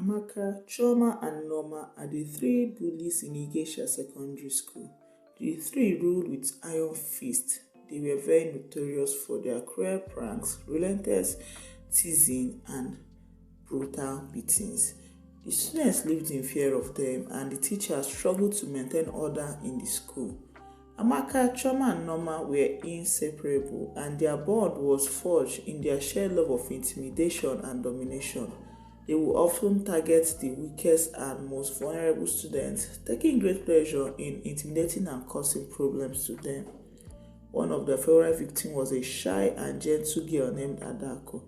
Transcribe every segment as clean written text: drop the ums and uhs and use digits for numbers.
Amaka, Choma, and Norma are the three bullies in Igesha Secondary School. The three ruled with iron fist. They were very notorious for their cruel pranks, relentless teasing, and brutal beatings. The students lived in fear of them, and the teachers struggled to maintain order in the school. Amaka, Choma, and Norma were inseparable, and their bond was forged in their shared love of intimidation and domination. They would often target the weakest and most vulnerable students, taking great pleasure in intimidating and causing problems to them. One of their favorite victims was a shy and gentle girl named Adako.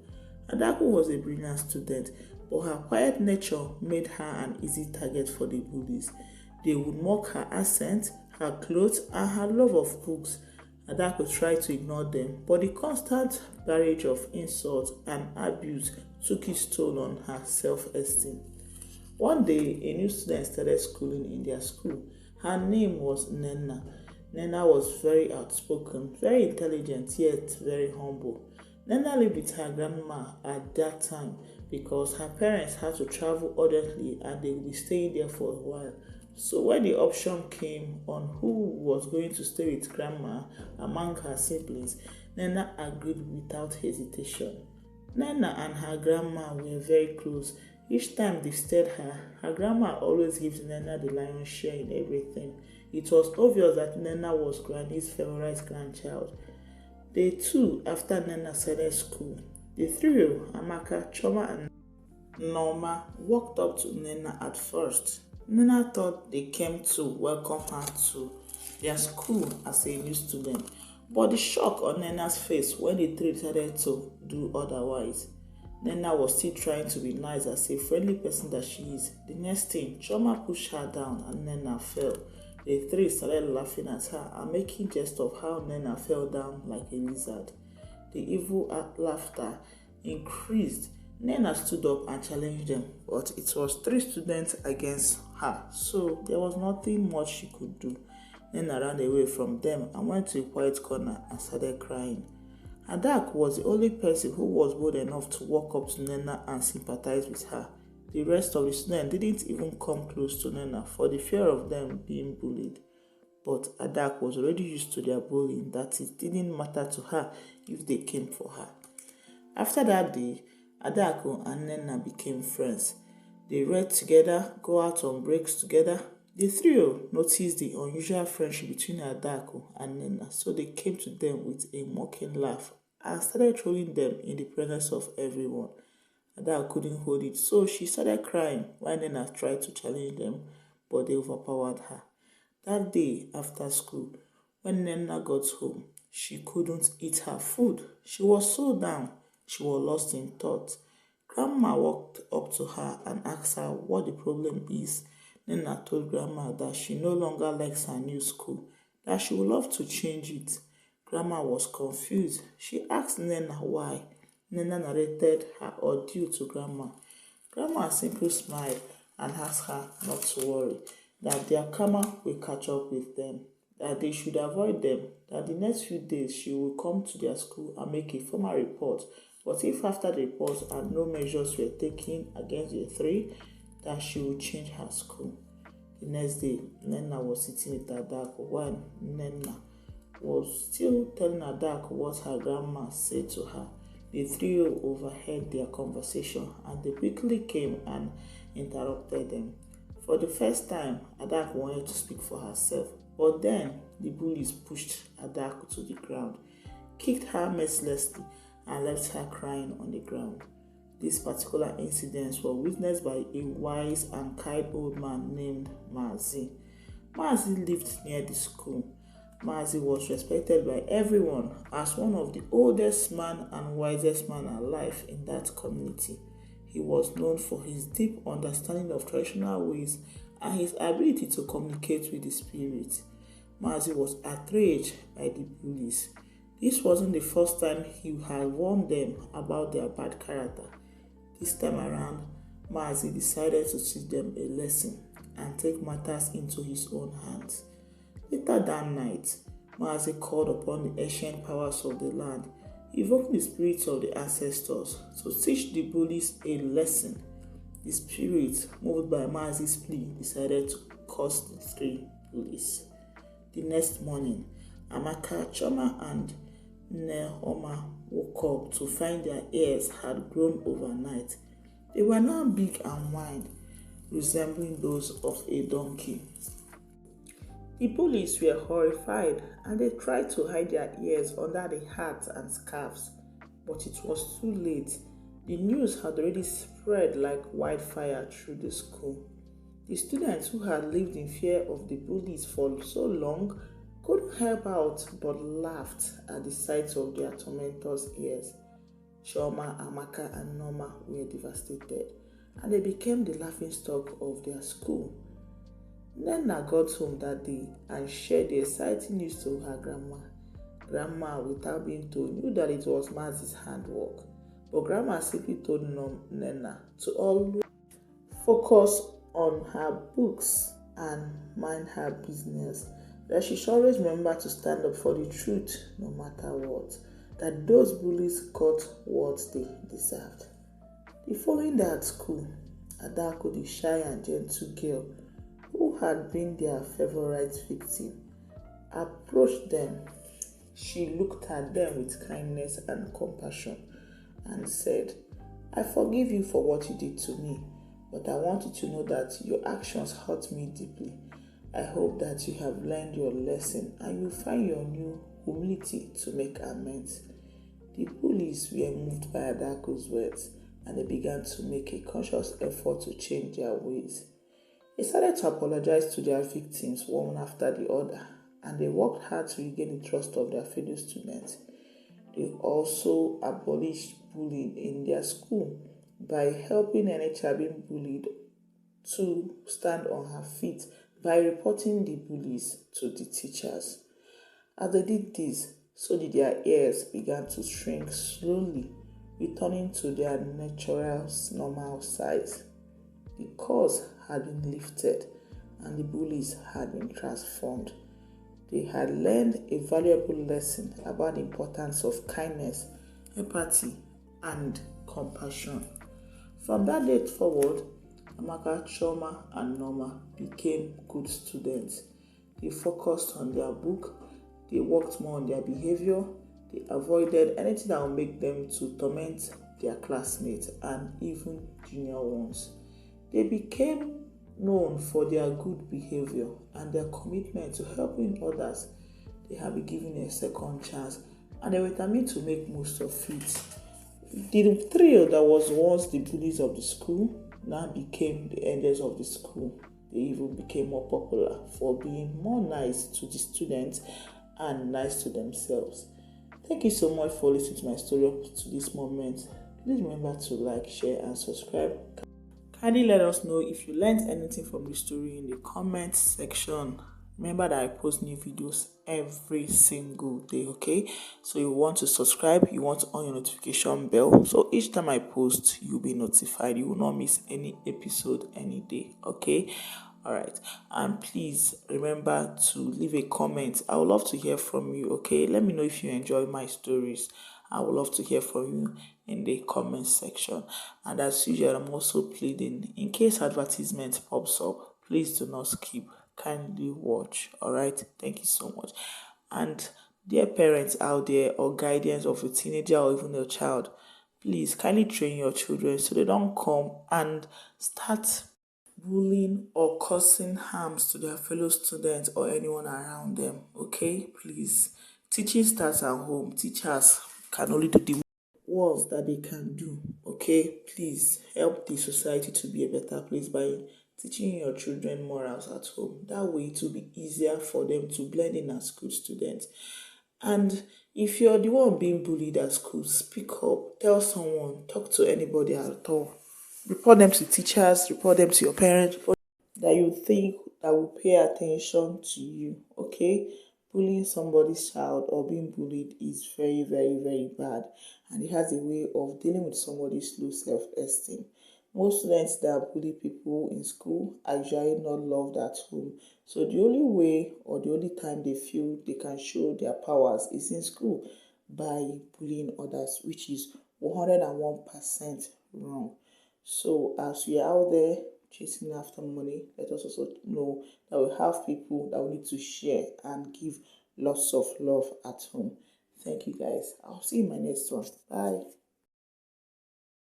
Adako was a brilliant student, but her quiet nature made her an easy target for the bullies. They would mock her accent, her clothes, and her love of books. Adako tried to ignore them, but the constant barrage of insults and abuse took its toll on her self-esteem. One day, a new student started schooling in their school. Her name was Nena. Nena was very outspoken, very intelligent, yet very humble. Nena lived with her grandma at that time because her parents had to travel urgently and they would be staying there for a while. So when the option came on who was going to stay with grandma among her siblings, Nena agreed without hesitation. Nena and her grandma were very close. Each time they stayed her grandma always gives Nena the lion's share in everything. It was obvious that Nena was Granny's favorite grandchild. Day 2 after Nena started school, the trio, Amaka, Choma, and Norma, walked up to Nena at first. Nena thought they came to welcome her to their school as a new student, but the shock on Nena's face when the three decided to do otherwise. Nena was still trying to be nice as a friendly person that she is. The next thing, Choma pushed her down and Nena fell. The three started laughing at her and making jest of how Nena fell down like a lizard. The evil laughter increased. Nena stood up and challenged them, but it was three students against her, so there was nothing much she could do. Nena ran away from them and went to a quiet corner and started crying. Adak was the only person who was bold enough to walk up to Nena and sympathize with her. The rest of the students didn't even come close to Nena for the fear of them being bullied. But Adak was already used to their bullying, that it didn't matter to her if they came for her. After that day, Adako and Nena became friends. They read together, go out on breaks together. The trio noticed the unusual friendship between Adako and Nena, so they came to them with a mocking laugh and started trolling them in the presence of everyone. Adako couldn't hold it, so she started crying while Nena tried to challenge them, but they overpowered her. That day after school, when Nena got home, she couldn't eat her food. She was so down. She was lost in thought. Grandma walked up to her and asked her what the problem is. Nena told Grandma that she no longer likes her new school, that she would love to change it. Grandma was confused. She asked Nena why. Nena narrated her ordeal to Grandma. Grandma simply smiled and asked her not to worry, that their karma will catch up with them, that they should avoid them, that the next few days she will come to their school and make a formal report. But if after the report and no measures were taken against the three, that she would change her school. The next day, Nena was sitting with Adako while Nena was still telling Adako what her grandma said to her. The trio overheard their conversation and they quickly came and interrupted them. For the first time, Adako wanted to speak for herself, but then the bullies pushed Adako to the ground, kicked her mercilessly, and left her crying on the ground. These particular incidents were witnessed by a wise and kind old man named Mazi. Mazi lived near the school. Mazi was respected by everyone as one of the oldest man and wisest man alive in that community. He was known for his deep understanding of traditional ways and his ability to communicate with the spirit. Mazi was outraged by the bullies. This wasn't the first time he had warned them about their bad character. This time around, Mazi decided to teach them a lesson and take matters into his own hands. Later that night, Mazi called upon the ancient powers of the land, evoking the spirits of the ancestors to teach the bullies a lesson. The spirit, moved by Mazi's plea, decided to curse the three bullies. The next morning, Amaka, Choma, and Nehoma woke up to find their ears had grown overnight. They were now big and wide, resembling those of a donkey. The bullies were horrified and they tried to hide their ears under the hats and scarves, but it was too late. The news had already spread like wildfire through the school. The students who had lived in fear of the bullies for so long couldn't help out but laughed at the sight of their tormentors' ears. Shoma, Amaka, and Norma were devastated, and they became the laughingstock of their school. Nana got home that day and shared the exciting news to her grandma. Grandma, without being told, knew that it was Mazi's handwork, but Grandma simply told Nana to always focus on her books and mind her business, that she should always remember to stand up for the truth no matter what, that those bullies got what they deserved. The following day at school, Adako, the shy and gentle girl who had been their favorite victim, approached them. She looked at them with kindness and compassion and said, "I forgive you for what you did to me, but I want you to know that your actions hurt me deeply. I hope that you have learned your lesson and you find your new humility to make amends." The bullies were moved by Adako's words and they began to make a conscious effort to change their ways. They started to apologize to their victims one after the other, and they worked hard to regain the trust of their fellow students. They also abolished bullying in their school by helping any child being bullied to stand on her feet by reporting the bullies to the teachers. As they did this, so did their ears began to shrink slowly, returning to their natural normal size. The curse had been lifted and the bullies had been transformed. They had learned a valuable lesson about the importance of kindness, empathy, and compassion. From that date forward, Amaka, Choma, and Norma became good students. They focused on their book, they worked more on their behavior, they avoided anything that would make them to torment their classmates and even junior ones. They became known for their good behavior and their commitment to helping others. They have been given a second chance and they were determined to make most of it. The trio that was once the bullies of the school now became the elders of the school. They even became more popular for being more nice to the students and nice to themselves. Thank you so much for listening to my story up to this moment. Please remember to like, share, and subscribe. Kindly let us know if you learned anything from the story in the comment section. Remember that I post new videos every single day, okay? So you want to subscribe, you want to on your notification bell. So each time I post, you'll be notified. You will not miss any episode any day, okay? All right. And please remember to leave a comment. I would love to hear from you, okay? Let me know if you enjoy my stories. I would love to hear from you in the comment section. And as usual, I'm also pleading, in case advertisement pops up, please do not skip. Kindly watch. All right. Thank you so much. And dear parents out there or guardians of a teenager or even a child, please kindly train your children so they don't come and start bullying or causing harms to their fellow students or anyone around them. Okay, please. Teaching starts at home. Teachers can only do the worst that they can do. Okay, please help the society to be a better place by teaching your children morals at home. That way it will be easier for them to blend in as good students. And if you're the one being bullied at school, speak up, tell someone, talk to anybody at all. Report them to teachers, report them to your parents that you think that will pay attention to you, okay? Bullying somebody's child or being bullied is very, very, very bad, and it has a way of dealing with somebody's low self-esteem. Most students that bully people in school are usually not loved at home. So the only way or the only time they feel they can show their powers is in school by bullying others, which is 101% wrong. So as we are out there chasing after money, let us also know that we have people that we need to share and give lots of love at home. Thank you guys. I'll see you in my next one. Bye.